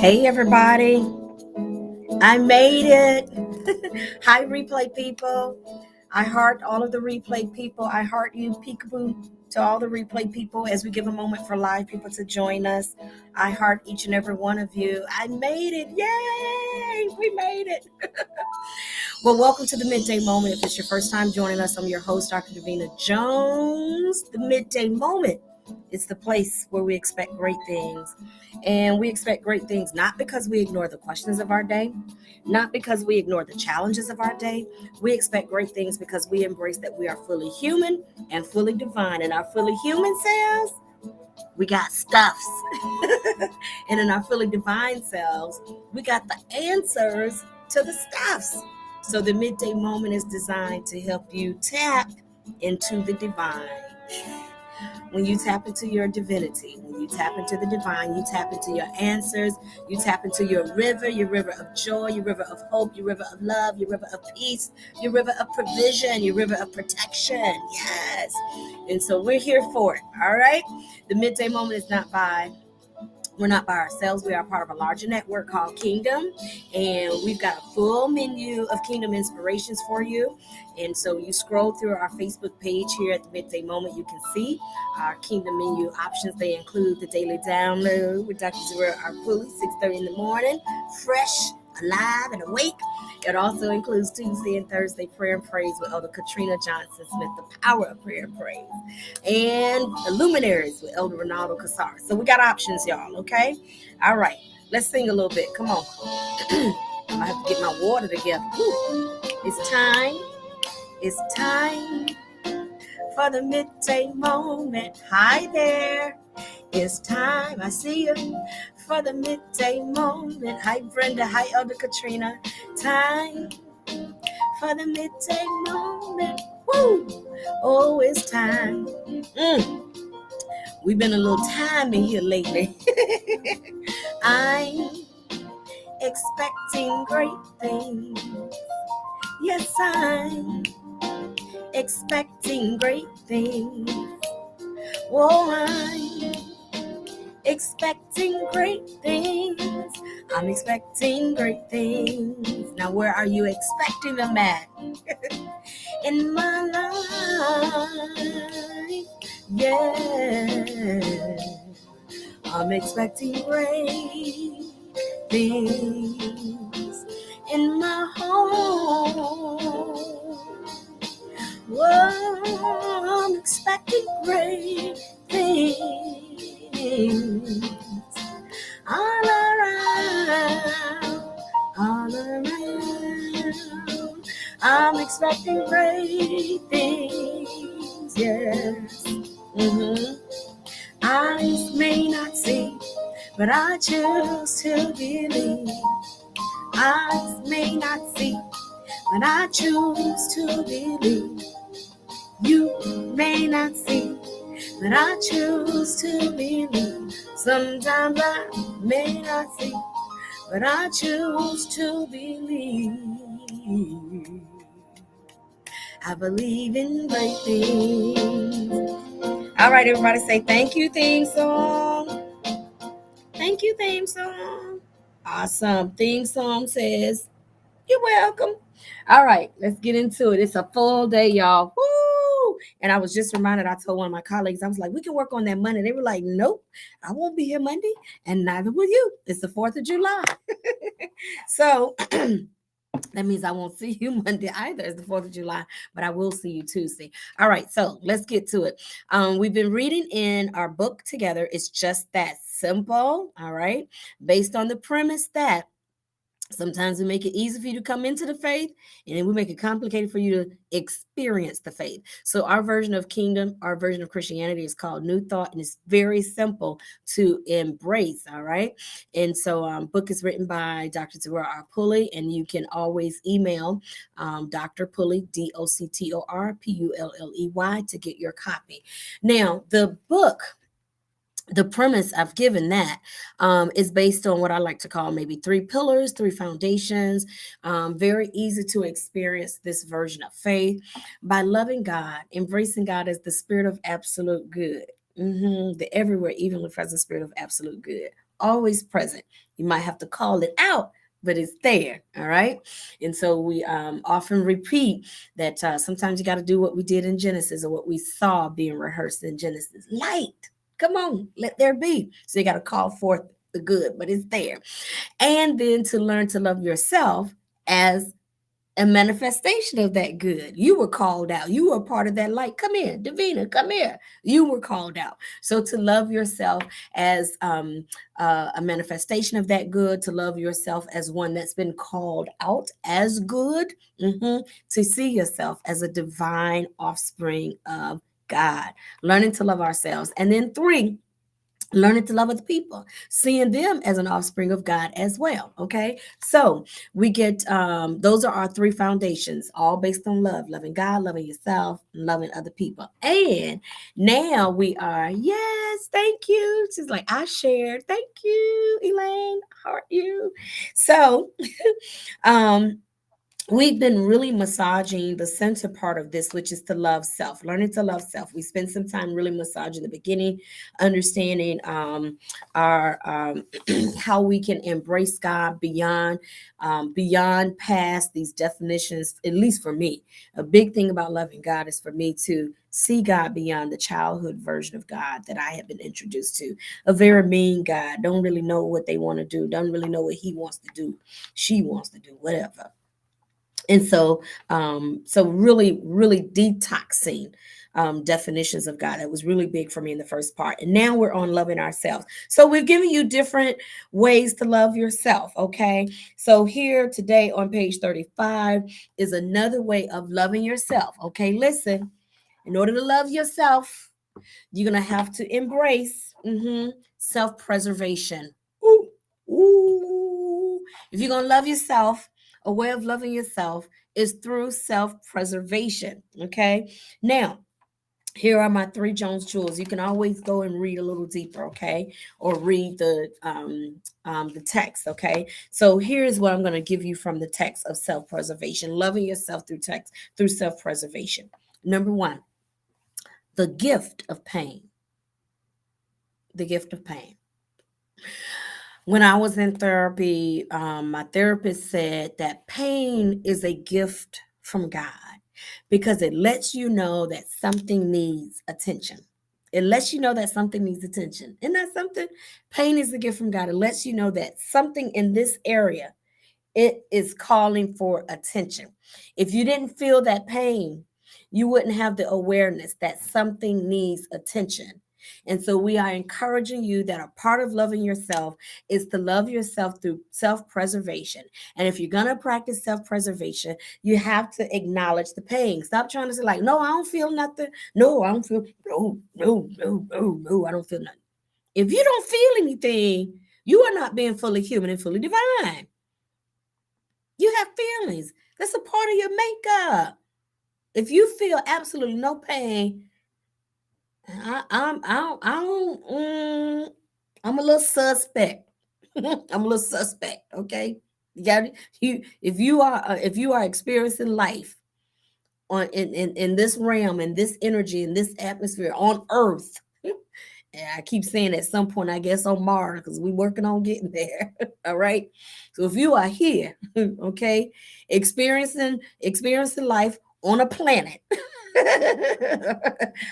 Hey everybody, I made it. Hi replay people. I heart all of the replay people. I heart you, peekaboo, to all the replay people as we give a moment for live people to join us. I heart each and every one of you. I made it. Yay! We made it. Well, welcome to the Midday Moment. If it's your first time joining us, I'm your host, Dr. Davina Jones. The Midday Moment is the place where we expect great things. And we expect great things not because we ignore the questions of our day, not because we ignore the challenges of our day. We expect great things because we embrace that we are fully human and fully divine. And our fully human selves, we got stuffs. And in our fully divine selves, we got the answers to the stuffs. So the midday moment is designed to help you tap into the divine. When you tap into your divinity, when you tap into the divine, you tap into your answers, you tap into your river of joy, your river of hope, your river of love, your river of peace, your river of provision, your river of protection. Yes. And so we're here for it. All right. The midday moment is we're not by ourselves. We are part of a larger network called Kingdom, and we've got a full menu of Kingdom inspirations for you. And so you scroll through our Facebook page here at the Midday Moment, you can see our Kingdom menu options. They include the daily download with Dr. Pulley, 6:30 in the morning, fresh, alive, and awake. It also includes Tuesday and Thursday prayer and praise with Elder Katrina Johnson Smith, the power of prayer and praise, and the luminaries with Elder Ronaldo Casar. So we got options, y'all. Okay, all right. Let's sing a little bit. Come on. I have to get my water together. Whew. It's time. It's time for the midday moment. Hi there. It's time. I see you for the midday moment. Hi, Brenda. Hi, Elder Katrina. Time for the midday moment. Woo! Oh, it's time. We've been a little timey here lately. I'm expecting great things. Yes, I'm expecting great things. Oh, I'm expecting great things. I'm expecting great things. Now, where are you expecting them at? In my life, yeah. I'm expecting great things in my home. Whoa, I'm expecting great things all around, all around. I'm expecting great things, yes. Eyes may not see, but I choose to believe. Eyes may not see, but I choose to believe. You may not see, but I choose to believe. Sometimes I may not see, but I choose to believe. I believe in great things. All right, everybody say thank you, theme song. Thank you, theme song. Awesome. Theme song says, you're welcome. All right, let's get into it. It's a full day, y'all. Woo! And I was just reminded, I told one of my colleagues, I was like, we can work on that Monday. They were like, nope, I won't be here Monday, and neither will you. It's the 4th of July. So that means I won't see you Monday either. It's the 4th of July, but I will see you Tuesday. All right, so let's get to it. We've been reading in our book together. It's just that simple, all right? Based on the premise that sometimes we make it easy for you to come into the faith, and then we make it complicated for you to experience the faith. So our version of kingdom, our version of Christianity is called New Thought, and it's very simple to embrace, all right? And so book is written by Dr. Pulley, and you can always email Dr. Pulley, DoctorPulley, to get your copy. Now, the book, the premise I've given that is based on what I like to call maybe 3 pillars, 3 foundations. Very easy to experience this version of faith by loving God, embracing God as the spirit of absolute good. The everywhere, even with present spirit of absolute good. always present. You might have to call it out, but it's there. All right. And so we often repeat that sometimes you got to do what we did in Genesis, or what we saw being rehearsed in Genesis. Light. Come on, let there be. So you got to call forth the good, but it's there. And then to learn to love yourself as a manifestation of that good. You were called out. You were part of that light. Come here, Davina, come here. You were called out. So to love yourself as a manifestation of that good, to love yourself as one that's been called out as good, to see yourself as a divine offspring of God, learning to love ourselves. And then 3, learning to love other people, seeing them as an offspring of God as well. Okay, so we get those are our 3 foundations, all based on love: loving God, loving yourself, and loving other people. And now we are, yes, thank you. She's like, I shared. Thank you, Elaine. Heart you. So um we've been really massaging the center part of this, which is to love self, learning to love self. We spent some time really massaging the beginning, understanding our how we can embrace God beyond past these definitions. At least for me, a big thing about loving God is for me to see God beyond the childhood version of God that I have been introduced to. A very mean God, don't really know what they want to do, don't really know what he wants to do, she wants to do, whatever. And so really detoxing definitions of God. It was really big for me in the first part. And now we're on loving ourselves. So we've given you different ways to love yourself. Okay. So here today on page 35 is another way of loving yourself. Okay. Listen, in order to love yourself, you're going to have to embrace self-preservation. Ooh, ooh. If you're going to love yourself, a way of loving yourself is through self-preservation. Okay. Now, here are my 3 Jones jewels. You can always go and read a little deeper, okay, or read the text, okay. So here's what I'm going to give you from the text of self-preservation, loving yourself through text, through self-preservation. Number 1, the gift of pain. The gift of pain. When I was in therapy, my therapist said that pain is a gift from God because it lets you know that something needs attention. It lets you know that something needs attention. Isn't that something? Pain is a gift from God. It lets you know that something in this area, it is calling for attention. If you didn't feel that pain, you wouldn't have the awareness that something needs attention. And so we are encouraging you that a part of loving yourself is to love yourself through self-preservation. And if you're going to practice self-preservation, you have to acknowledge the pain. Stop trying to say like, no, I don't feel nothing. No, I don't feel, no, I don't feel nothing. If you don't feel anything, you are not being fully human and fully divine. You have feelings. That's a part of your makeup. If you feel absolutely no pain, I'm a little suspect. I'm a little suspect. Okay, if you are experiencing life on in this realm, in this energy, in this atmosphere on Earth. And I keep saying at some point, I guess on Mars, because we're working on getting there. All right. So if you are here, okay, experiencing life on a planet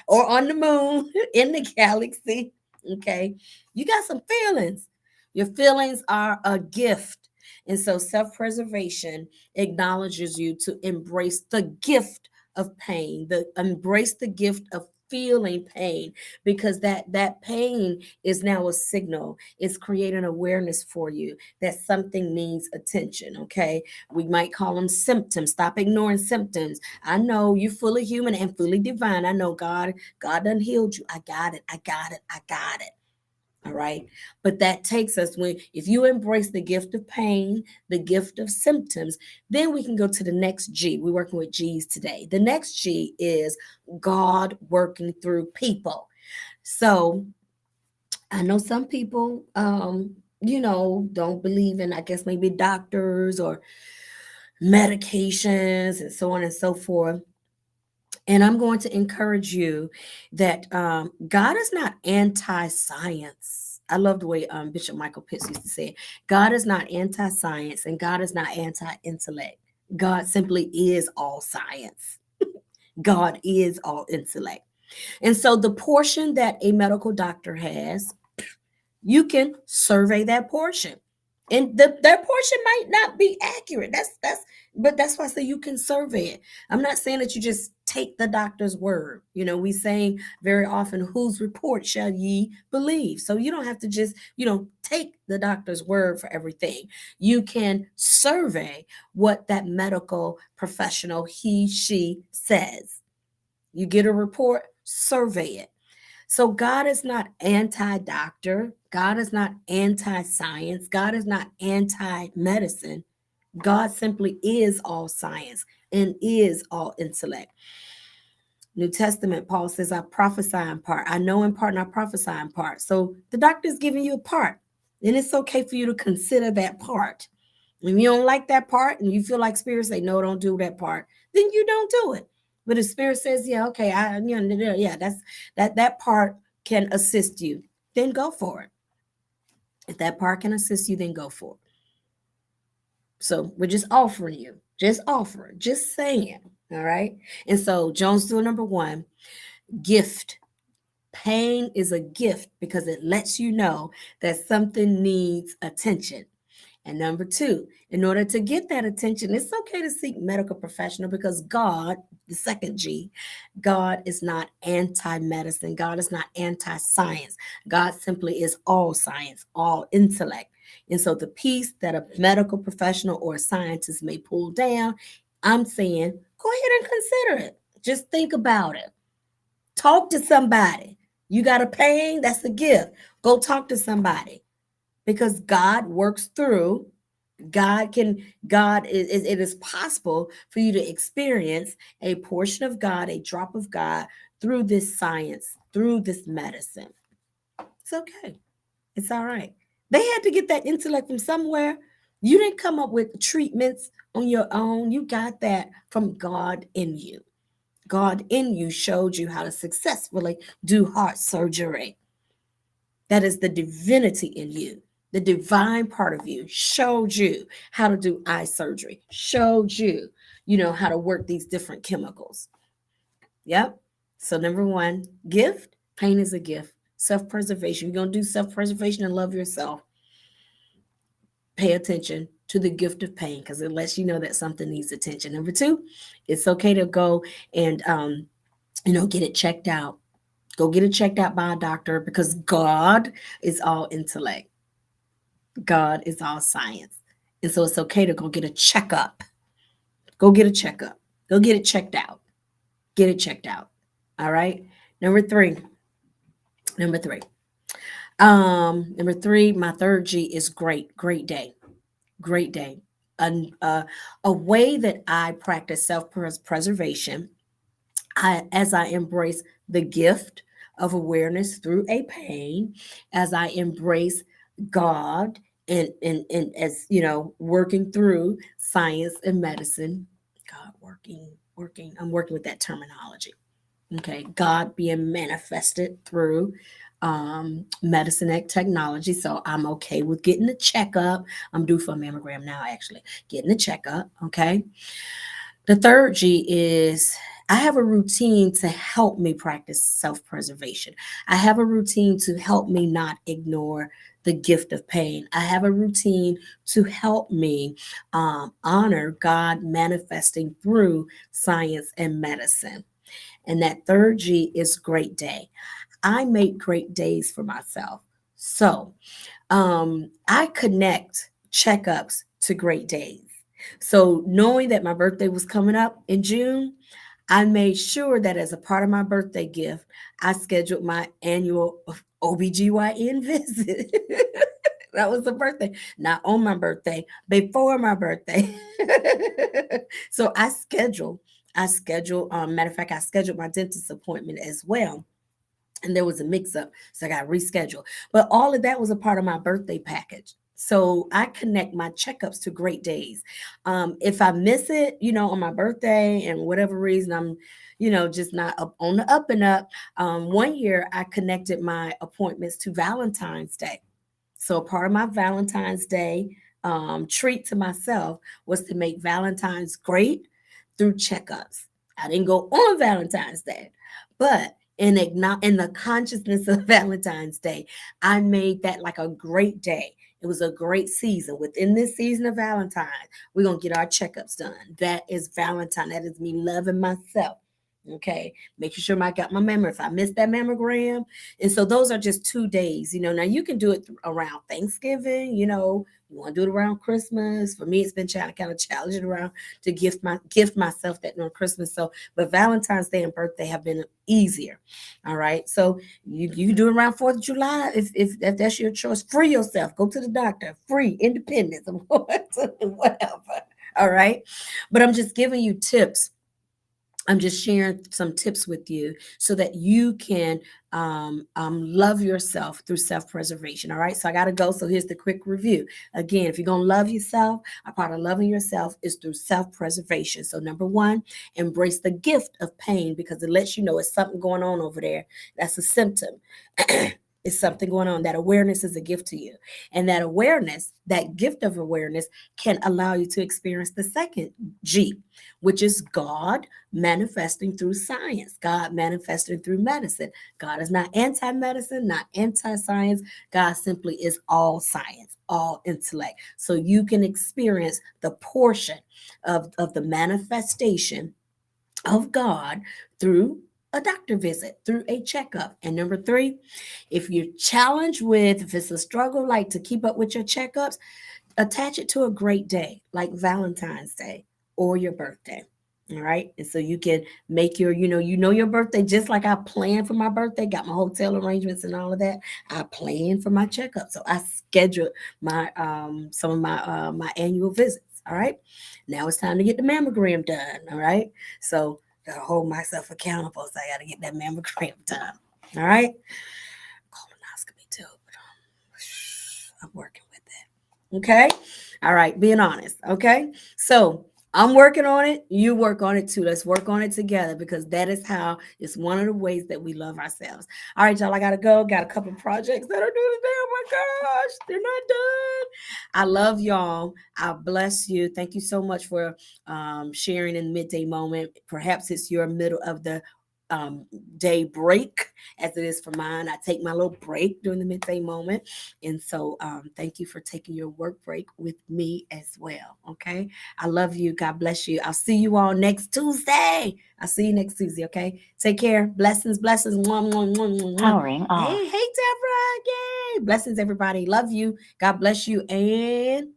or on the moon, in the galaxy, okay, you got some feelings. Your feelings are a gift. And so self-preservation acknowledges you to embrace the gift of pain, embrace the gift of feeling pain, because that pain is now a signal. It's creating awareness for you that something needs attention. Okay, we might call them symptoms. Stop ignoring symptoms. I know you're fully human and fully divine. I know God done healed you. I got it. All right. But that takes us if you embrace the gift of pain, the gift of symptoms, then we can go to the next G. We're working with G's today. The next G is God working through people. So I know some people, don't believe in, I guess, maybe doctors or medications and so on and so forth. And I'm going to encourage you that God is not anti-science. I love the way Bishop Michael Pitts used to say it. God is not anti-science and God is not anti-intellect. God simply is all science. God is all intellect. And so the portion that a medical doctor has, you can survey that portion. And that portion might not be accurate. But that's why I say you can survey it. I'm not saying that you just take the doctor's word. We saying very often, whose report shall ye believe? So you don't have to just, take the doctor's word for everything. You can survey what that medical professional, he, she says. You get a report, survey it. So God is not anti-doctor. God is not anti-science. God is not anti-medicine. God simply is all science and is all intellect. New Testament, Paul says, I prophesy in part. I know in part and I prophesy in part. So the doctor's giving you a part. And it's okay for you to consider that part. If you don't like that part and you feel like Spirit say, no, don't do that part, then you don't do it. But if Spirit says, yeah, okay, that part can assist you, then go for it. If that part can assist you, then go for it. So we're just offering you, just saying, all right? And so Jones rule number 1, gift. Pain is a gift because it lets you know that something needs attention. And number 2, in order to get that attention, it's okay to seek medical professional because God, the second G, God is not anti-medicine. God is not anti-science. God simply is all science, all intellect. And so the piece that a medical professional or a scientist may pull down, I'm saying, go ahead and consider it. Just think about it. Talk to somebody. You got a pain? That's a gift. Go talk to somebody. Because God works through, it is possible for you to experience a portion of God, a drop of God through this science, through this medicine. It's okay. It's all right. They had to get that intellect from somewhere. You didn't come up with treatments on your own. You got that from God in you. God in you showed you how to successfully do heart surgery. That is the divinity in you. The divine part of you showed you how to do eye surgery, showed you, how to work these different chemicals. Yep. So number 1, gift. Pain is a gift. Self-preservation. You're going to do self-preservation and love yourself. Pay attention to the gift of pain because it lets you know that something needs attention. Number 2, it's okay to go and, get it checked out. Go get it checked out by a doctor because God is all intellect. God is all science. And so it's okay to go get a checkup. Go get a checkup. Go get it checked out. Get it checked out. All right. Number three, my third G is great day. Great day. A way that I practice self-preservation, as I embrace the gift of awareness through a pain, as I embrace God and as working through science and medicine. God working. I'm working with that terminology. Okay, God being manifested through medicine and technology. So I'm okay with getting a checkup. I'm due for a mammogram now, actually. Getting a checkup. Okay. The third G is I have a routine to help me practice self-preservation. I have a routine to help me not ignore the gift of pain. I have a routine to help me honor God manifesting through science and medicine. And that third G is great day. I make great days for myself. So I connect checkups to great days. So knowing that my birthday was coming up in June, I made sure that as a part of my birthday gift, I scheduled my annual OBGYN visit. That was the birthday, not on my birthday, before my birthday. So I scheduled, matter of fact, I scheduled my dentist appointment as well. And there was a mix up, so I got rescheduled. But all of that was a part of my birthday package. So I connect my checkups to great days. If I miss it, on my birthday and whatever reason I'm, just not up on the up and up. One year I connected my appointments to Valentine's Day. So part of my Valentine's Day treat to myself was to make Valentine's great through checkups. I didn't go on Valentine's Day, but in the consciousness of Valentine's Day, I made that like a great day. It was a great season. Within this season of Valentine, we're gonna get our checkups done. That is Valentine. That is me loving myself. Okay, making sure I got my mammogram. If I missed that mammogram, and so those are just 2 days. Now you can do it around Thanksgiving. You want to do it around Christmas. For me, it's been kind of challenging around to gift myself that on Christmas. So, but Valentine's Day and birthday have been easier. All right. So you do it around 4th of July if that's your choice. Free yourself. Go to the doctor. Free, independence, whatever. All right. But I'm just giving you tips. I'm just sharing some tips with you so that you can love yourself through self-preservation. All right. So I got to go. So here's the quick review. Again, if you're going to love yourself, a part of loving yourself is through self-preservation. So number one, embrace the gift of pain because it lets you know it's something going on over there. That's a symptom. It's something going on. That awareness is a gift to you. And that awareness, that gift of awareness can allow you to experience the second G, which is God manifesting through science, God manifesting through medicine. God is not anti-medicine, not anti-science. God simply is all science, all intellect. So you can experience the portion of the manifestation of God through a doctor visit, through a checkup. And number three, if you're challenged with, if it's a struggle like to keep up with your checkups, attach it to a great day like Valentine's Day or your birthday. All right. And so you can make your birthday just like I planned for my birthday, got my hotel arrangements and all of that. I planned for my checkup. So I scheduled my some of my annual visits. All right. Now it's time to get the mammogram done. All right. So I gotta hold myself accountable. So I gotta get that mammogram done. All right. Colonoscopy too. But I'm working with that. Okay. All right. Being honest. Okay. So I'm working on it. You work on it too. Let's work on it together because that is how it's one of the ways that we love ourselves. All right, y'all. I gotta go. Got a couple projects that are due today. Oh my gosh, they're not done. I love y'all. I bless you. Thank you so much for sharing in midday moment. Perhaps it's your middle of the um, day break as it is for mine. I take my little break during the midday moment. And so thank you for taking your work break with me as well. Okay. I love you. God bless you. I'll see you all next Tuesday. I'll see you next Tuesday. Okay. Take care. Blessings, blessings. Mwah, mwah, mwah, mwah, mwah. Powering off. Hey, Deborah. Yay. Blessings, everybody. Love you. God bless you. And